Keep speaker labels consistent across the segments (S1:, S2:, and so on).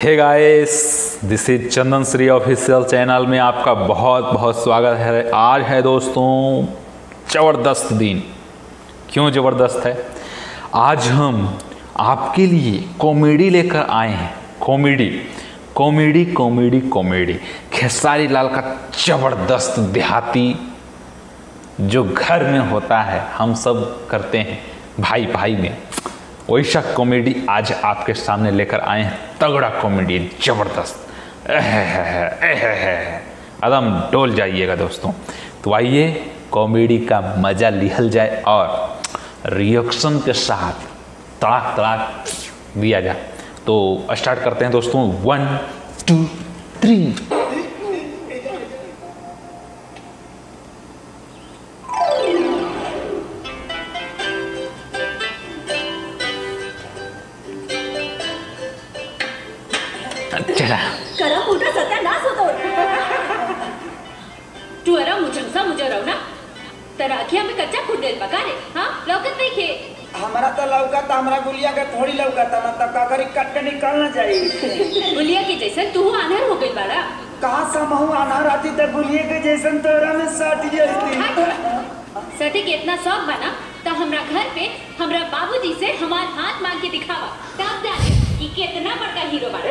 S1: Hey guys, this is Chandan Shri official channel में आपका बहुत बहुत स्वागत है। आज है दोस्तों ज़बरदस्त दिन। क्यों ज़बरदस्त है? आज हम आपके लिए कॉमेडी लेकर आए हैं। कॉमेडी खेसारी लाल का ज़बरदस्त देहाती जो घर में होता है, हम सब करते हैं भाई भाई में, वैसा कॉमेडी आज आपके सामने लेकर आए हैं। तगड़ा कॉमेडी, जबरदस्त, एकदम डोल जाइएगा दोस्तों। तो आइए कॉमेडी का मजा लिहल जाए और रिएक्शन के साथ तड़ाक तड़ाक दिया जाए। तो स्टार्ट करते हैं दोस्तों। 1 2 3। चला
S2: करा मोठा सत्यानाश होतो तू अरा मुझंसा मुझे रवना तर आखिया में कच्चा खुदेल पकारे हां लौकत नहीं खे
S3: हमारा तो लौकत, हमरा गुलिया के थोड़ी लौकत ना, तो काकरी कट के निकलना चाहिए।
S2: गुलिया के जैसन तू आनर हो गई बाड़ा।
S3: कहां समहु अनार आती तो गुलिया के जैसन तोरा में सट जाती।
S2: सटे के इतना शौक बना तो हमरा घर पे हमरा बाबूजी से हमार हाथ मांग के दिखावा, तब जाने कि कितना बड़का हीरो बना।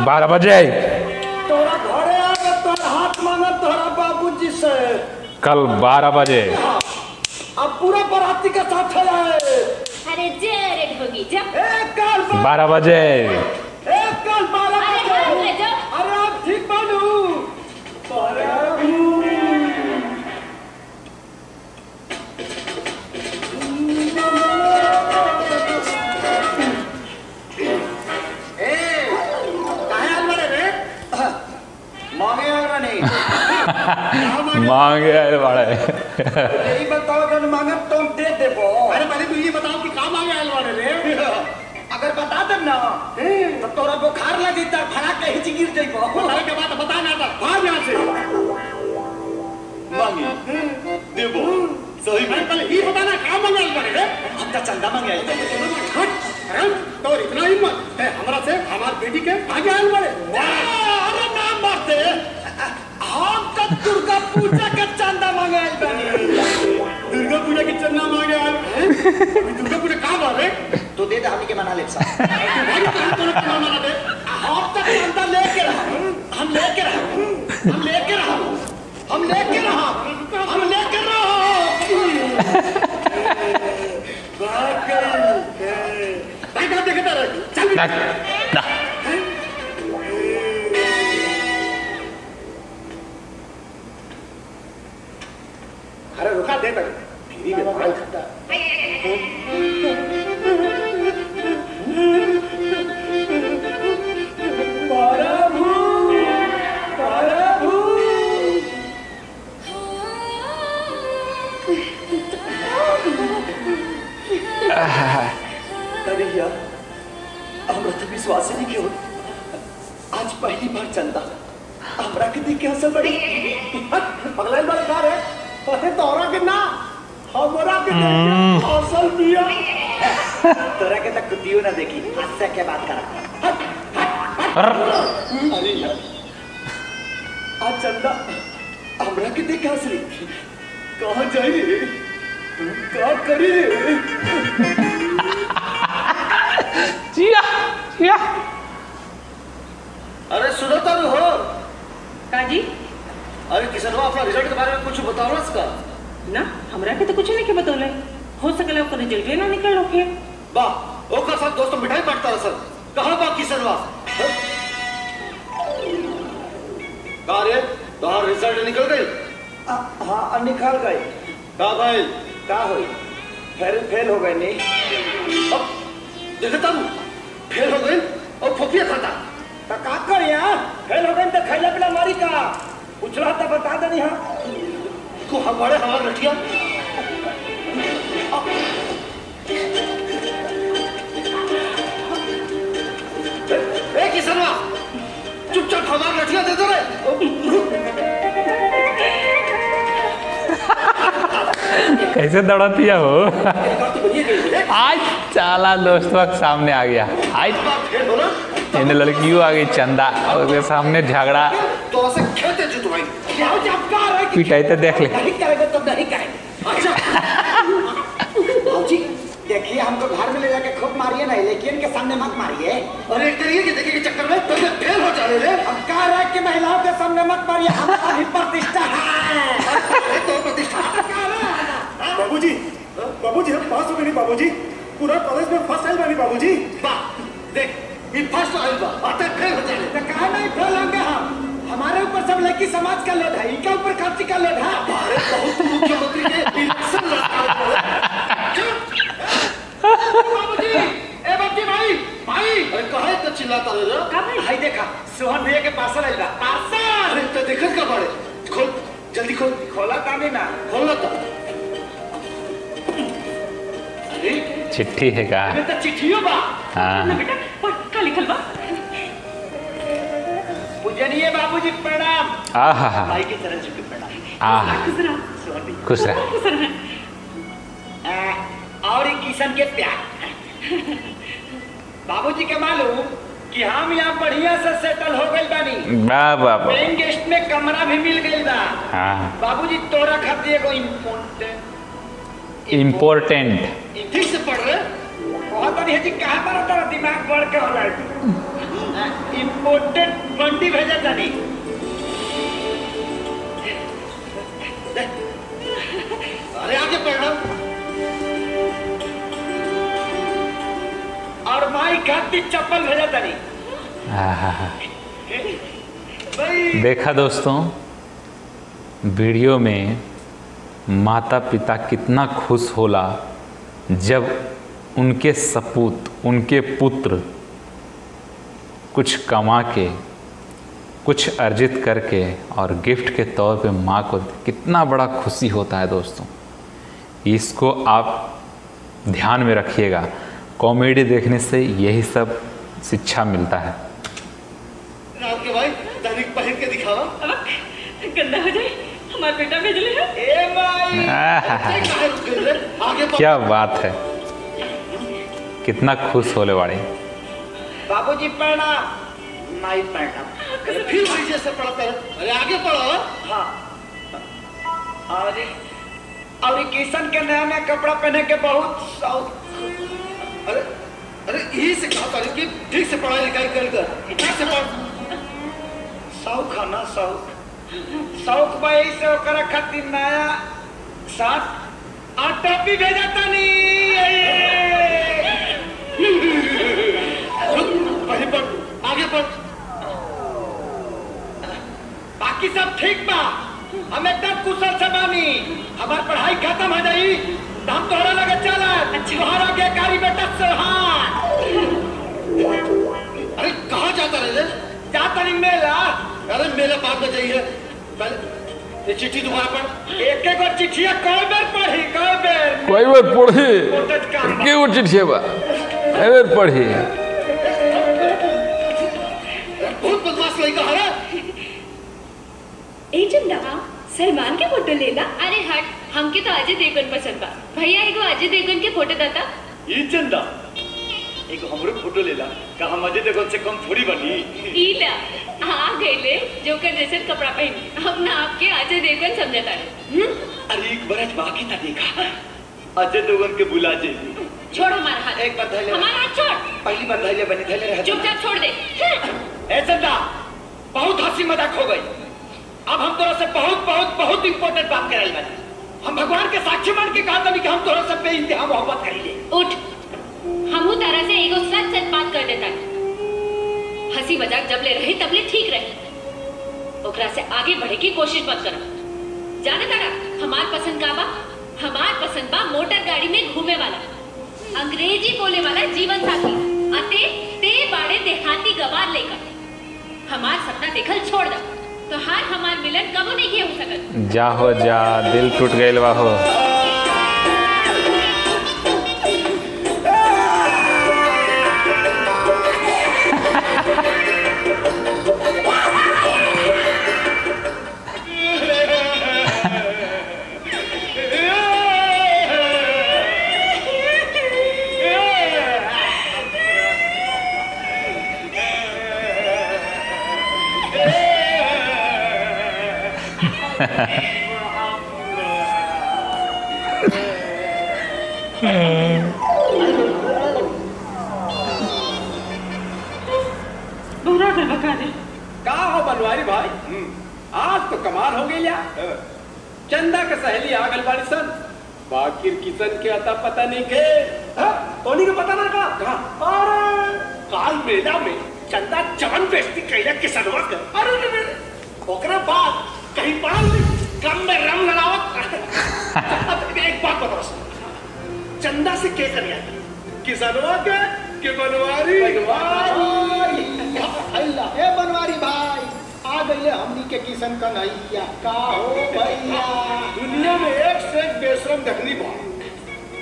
S1: 12 बजे
S3: तोरा घरे आवे तो हाथ मांगा तोरा बाबूजी से।
S1: कल 12 बजे
S3: अब पूरा बराती के साथ आए।
S2: अरे जेरेट होगी जब
S1: 12 बजे
S3: कल 12
S2: अरे
S3: बजे। अरे आप ठीक बानू?
S1: मांगे आए बड़े।
S3: यही बताओ कि मांगे तुम दे देबो।
S4: अरे पहले तू ये बताओ कि कहाँ मांगे आयल वाले रे?
S3: अगर बता दे ना तो तोरा बुखार लगी तो फड़ा के ही गिर जाइबो।
S4: बुखार के बाद बता ना था भाग यहाँ से।
S3: मांगे देबो सही में।
S4: पहले ये बताना कहाँ मांगे आयल वाले रे?
S3: हम तो चंदा मांगे आए।
S4: हट तो इतना हिम्मत है हमरा से हमार बेटी के आगे आयल वाले।
S3: अरे नाम मारते हम तो दुर्गा पूजा के चंदा मांगे आए बनी।
S4: दुर्गा पूजा की चंदा मांगे आयल। दुर्गा पूजा कहाँ बात है?
S3: तो दे दे हमनी के मना ले साहब।
S4: हम तो मना दे।
S3: हम तो चंदा लेके रहा। हम लेके रहा। हम लेके रहा। हम लेके रहा। हम लेके रहा।
S4: भाग गई। भाई कहाँ देखता रहे? चल
S1: ना
S4: अरे रुका दे तक फिरी में बाल खट्टा।
S3: अरे यार हमरा तो विश्वास ही नहीं क्यों। आज पहली बार चंदा हमरा के देख के हंस बड़ी।
S4: अगले बार कहाँ है? अरे तोरा के ना हमरा के असल दिया।
S3: तोरा के तक कुतियो ना देखी, हंस के बात करा। अरे यार आज चंदा हमरा के देख के हंस रही। कहाँ जाई रे? क्या करी रे?
S1: जिया
S3: अरे सुनो तो हो
S2: काजी
S3: अरे किसनवा अपना रिजल्ट के बारे में कुछ बताओ ना इसका।
S5: ना हमरा के तो कुछ नहीं के बतौले। हो सकले ओकर रिजल्ट ना निकल होके।
S3: वाह ओकर साथ दोस्त मिठाई बांटता रहा सर। कहाँ बा किसनवा? कहाँ रे? बाहर रिजल्ट निकल गई? हाँ निकल गई। का भाई का हुई? फेल हो गए नहीं। अब देखता हूँ फेल हो गई और फोफिया खाता। तो का कर यार? फेल हो गई तो खैला पिला मारी का पूछला तो बता देनी। हाँ को हमारे हमारे लठिया ए किसनवा चुपचाप हमारे लठिया दे दो रे।
S1: कैसे दौड़ती है वो? आज चाला दोस्तों के सामने आ गया। आज इन लड़कियों आ गई चंदा और उसके सामने झगड़ा
S3: तो से खेते जुतवाई
S4: क्या चमत्कार है कि
S1: पिटाई तो देख ले।
S4: नहीं करेंगे तो नहीं करेंगे। अच्छा बाबूजी देखिए हमको घर में ले जाके खूब मारिए नहीं, लेकिन के सामने मत मारिए।
S3: अरे एक तरीके के देखे के चक्कर में तो फेल हो जा रहे
S4: हम कह रहे हैं कि महिलाओं के सामने मत मारिए, हमारा भी प्रतिष्ठा है।
S3: तो प्रतिष्ठा
S4: बाबूजी बाबूजी हम पास हो गए नहीं बाबूजी, पूरा कॉलेज में फर्स्ट आइल बनी बाबूजी।
S3: वाह देख ये फर्स्ट आइल बा आता फेल हो जा रहे
S4: कहा नहीं फेल होंगे हम, हमारे ऊपर सब लड़की समाज का लोड है, इनके ऊपर खर्ची का लोड है।
S3: अरे बहुत मुख्यमंत्री के इलेक्शन
S4: बाबूजी ए बाबूजी भाई भाई
S3: अरे कहा इतना चिल्लाता रहे रे
S4: का भाई भाई देखा सोहन भैया के पार्सल आइल बा। पार्सल
S3: अरे तो देखत का बारे खोल जल्दी खोल
S4: खोला तानी ना।
S3: खोल तो अरे
S1: चिट्ठी है का।
S4: ये तो चिट्ठियों बा।
S1: हाँ
S5: बेटा पढ़ का लिखल बा।
S4: पूजनीय बाबूजी प्रणाम।
S1: आहा हा
S4: भाई की चरण झुके प्रणाम।
S1: आहा
S5: खुश रहा,
S4: सोहन भैया
S1: खुश रहा।
S5: खुश रहा।
S4: और किशन के प्यार। बाबूजी के मालूम कि हम यहाँ बढ़िया से सेटल हो गए बानी,
S1: वाह वाह वाह।
S4: पेइंग गेस्ट में कमरा भी मिल गई बा।
S1: हाँ
S4: बाबूजी तोरा खातिर एगो
S1: इम्पोर्टेंट
S3: ठीक से पढ़ रहे
S4: बहुत बढ़िया जी, कहाँ पर तेरा दिमाग बढ़ के होला इम्पोर्टेंट बंडी भेजा जानी।
S3: अरे आगे पढ़ना
S4: और माई खातिर चप्पल भेजा जानी।
S1: आहा हा।
S4: भाई
S1: देखा दोस्तों, वीडियो में माता पिता कितना खुश होला जब उनके सपूत उनके पुत्र कुछ कमा के कुछ अर्जित करके और गिफ्ट के तौर पे माँ को कितना बड़ा खुशी होता है दोस्तों। इसको आप ध्यान में रखिएगा, कॉमेडी देखने से यही सब शिक्षा मिलता है।
S3: रात के भाई दैनिक पहन के दिखावा
S5: अब गंदा हो जाए, हमारा बेटा भेज ले है।
S4: ए माई
S1: आहा,
S3: कहाँ रुक गए रे? आगे पढ़
S1: क्या बात है, कितना खुश होले वाले।
S4: बाबूजी प्रणाम। माई प्रणाम।
S3: अरे फिर वही जैसे पढ़ता है। अरे आगे पढ़ो
S4: हाँ और किशन के नया नया कपड़ा पहने के बहुत शौक।
S3: अरे अरे यही से कहा था कि ठीक से पढ़ाई लिखाई कर ठीक से पढ़
S4: शौक है ना, शौक शौक भाई से ओकरा खातिर नया साथ और टोपी भेजा तनी।
S3: वहीं पढ़ आगे पढ़
S4: बाकी सब ठीक बा, हम एकदम कुशल से बानी। हमार पढ़ाई खत्म हो जाई तो हम तोहरा लगे चला तुम्हारा के कारी बेटा सोहान।
S3: अरे कहाँ जाता रहे रे?
S4: जा तनी मेला।
S3: अरे मेरे पास में जाइए पहले ये चिट्ठी दोबारा पढ़।
S4: एक एक और चिट्ठिया कई बार पढ़ी, कई बार
S1: कोई बार पढ़ी
S4: मोटट काम बा।
S1: क्यों चिट्ठी बा अरे पढ़ी।
S3: बहुत बदमाश लड़का है रे।
S2: ए चंदा सलमान के फोटो लेला। अरे हट, हमके तो अजय देवगन पसंद बा। भैया एगो अजय देवगन के फोटो दाता।
S4: ये चंदा एक हमरो फोटो लेला का हम अजय देवगन से कम थोड़ी बनी।
S2: ईला आ गईले जोकर जैसे कपड़ा पहन हम ना आपके अजय देवगन समझता है।
S4: अरे एक बरस बाकी था देखा अजय देवगन के बुला जे।
S2: छोड़ हमारा हाथ।
S4: एक बार धैले
S2: हमारा हाथ छोड़।
S4: पहली बार धैले बनी धैले रह।
S2: चुपचाप छोड़ दे।
S4: ए चंदा बहुत हंसी मजाक हो गई, अब हम तोरा से बहुत बहुत बहुत इंपॉर्टेंट बात कराई बानी। हम भगवान के साक्षी मान के कहा था कि हम तोरा से बेइंतहा मोहब्बत करेंगे।
S2: उठ, हमहू तारा से एगो सच सच बात कर देता है। हंसी मजाक जब ले रही तब ले ठीक रही, ओकरा से आगे बढ़े की कोशिश मत करो। जाने तारा हमार पसंद का बा? हमार पसंद बा मोटर गाड़ी में घूमे वाला, अंग्रेजी बोले वाला जीवन साथी। अते ते बाड़े देहाती गवार लेकर हमार सपना देखल छोड़ दो तो हार हमार मिलन कबो नहीं हो सकत।
S1: जा हो जा, दिल टूट गइल बा हो।
S5: बहुरा कर बका दे।
S4: का हो बनवारी भाई, आज तो कमाल हो गई या चंदा के सहेली आगल बाड़ी सन, बाकिर किसन के अता पता नहीं के तोनी के पता ना का अरे काल मेला में चंदा जवन बेस्ती कैला किसनवा के अरे ओकरा बाद कहीं पाल कम में रम लड़ावत। अब एक बात बताओ, चंदा से क्या करिया किसनवा के बनवारी
S3: अल्लाह ए बनवारी भाई आ गईले हमनी के किसन का नैया का हो भैया।
S4: दुनिया में एक से एक बेशरम देखनी बा,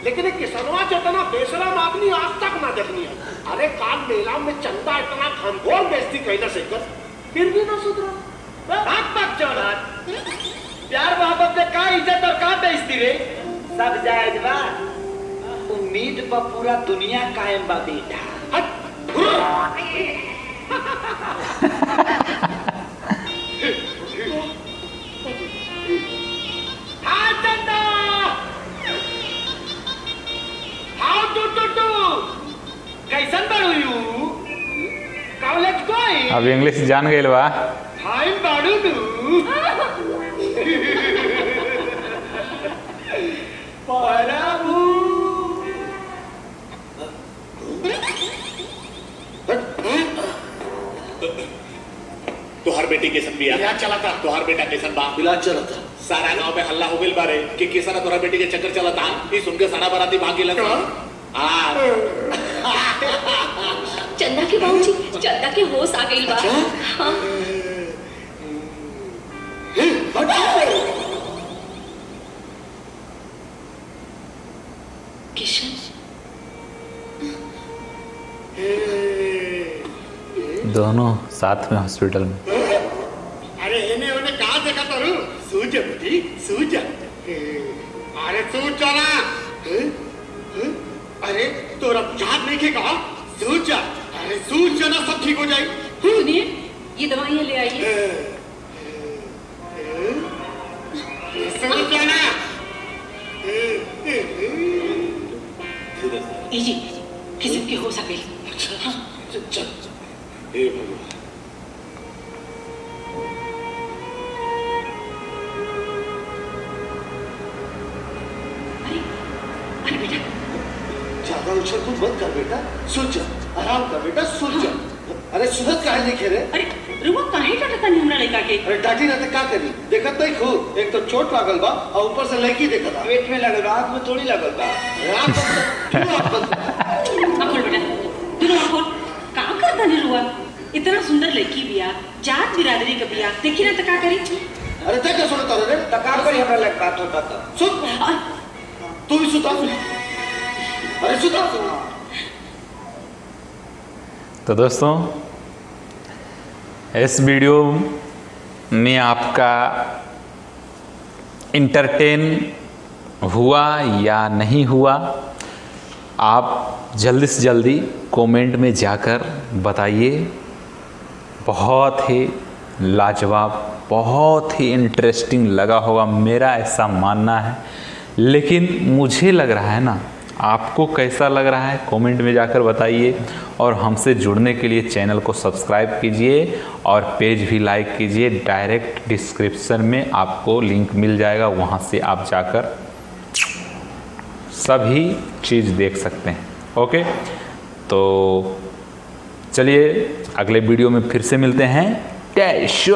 S4: लेकिन एक किसनवा जितना बेशरम आदमी आज तक ना देखनी है। अरे काल मेला में चंदा इतना घनघोर बेइज्जती कैला से कर फिर भी ना सुधरा। हाथ तक चला प्यार मोहब्बत में का इज्जत और का बेइज्जती रे
S3: सब जायज बा, उम्मीद पर पूरा दुनिया कायम बा बेटा।
S4: हाँ चंदा, हाँ टू कैसन बाड़ू यू कॉलेज कोई
S1: अब इंग्लिश जान गए बा।
S4: फाइन बाड़ू तू पराबू
S6: तोहर बेटी किसन बिया
S4: क्या चला था
S6: तोहर बेटा किसन बा
S3: इलाज चला था,
S6: सारा गांव में हल्ला हो गइल बारे कि किसन तोहर बेटी के चक्कर चलता। ई सुन के सारा बाराती भाग गेलन। हां
S2: चंदा के बाबूजी, चंदा के होश आ गई बा। हाँ। किशन
S1: दोनों साथ में हॉस्पिटल में।
S4: अरे इन्हें उन्हें कहा देखा तारू सूझ बेटी सूझ। अरे सूझ चला। अरे तोरा याद नहीं खेगा सूझ। अरे सूझ जाना सब ठीक हो जाए।
S5: सुनिए, ये दवाइयाँ ले आइए।
S4: सूझ जाना।
S5: जी किसी के हो सके।
S6: चल हे भगवान
S5: अरे बेटा
S3: ज्यादा उछल कूद मत कर बेटा, सुन जा, आराम कर बेटा, सुन जा। अरे सुनत काहे नहीं खेरे?
S5: अरे रुआ काहे डांटता नहीं हमरा लड़का के?
S3: अरे डांटी ना तो क्या करी, देखत नहीं खूब, एक तो चोट लागल बा और ऊपर से लड़की देखत पेट में लगल बा, आँख में थोड़ी लगल बा।
S5: अखोल बेटा, तू अखोल काम करता नहीं रुआ। इतना सुंदर लड़की बिया, जात बिरादरी का बिया, देखी ना तो क्या करी?
S3: अरे तक क्या सुनता रे? तका करी हमरा लग बात होता था। सुन, तू भी सुता। अरे सुता।
S1: तो दोस्तों, इस वीडियो में आपका इंटरटेन हुआ या नहीं हुआ, आप जल्दी से जल्दी कमेंट में जाकर बताइए। बहुत ही लाजवाब, बहुत ही इंटरेस्टिंग लगा होगा, मेरा ऐसा मानना है। लेकिन मुझे लग रहा है ना, आपको कैसा लग रहा है कमेंट में जाकर बताइए। और हमसे जुड़ने के लिए चैनल को सब्सक्राइब कीजिए और पेज भी लाइक कीजिए। डायरेक्ट डिस्क्रिप्शन में आपको लिंक मिल जाएगा, वहाँ से आप जाकर सभी चीज़ देख सकते हैं। ओके, तो चलिए अगले वीडियो में फिर से मिलते हैं। जय श्री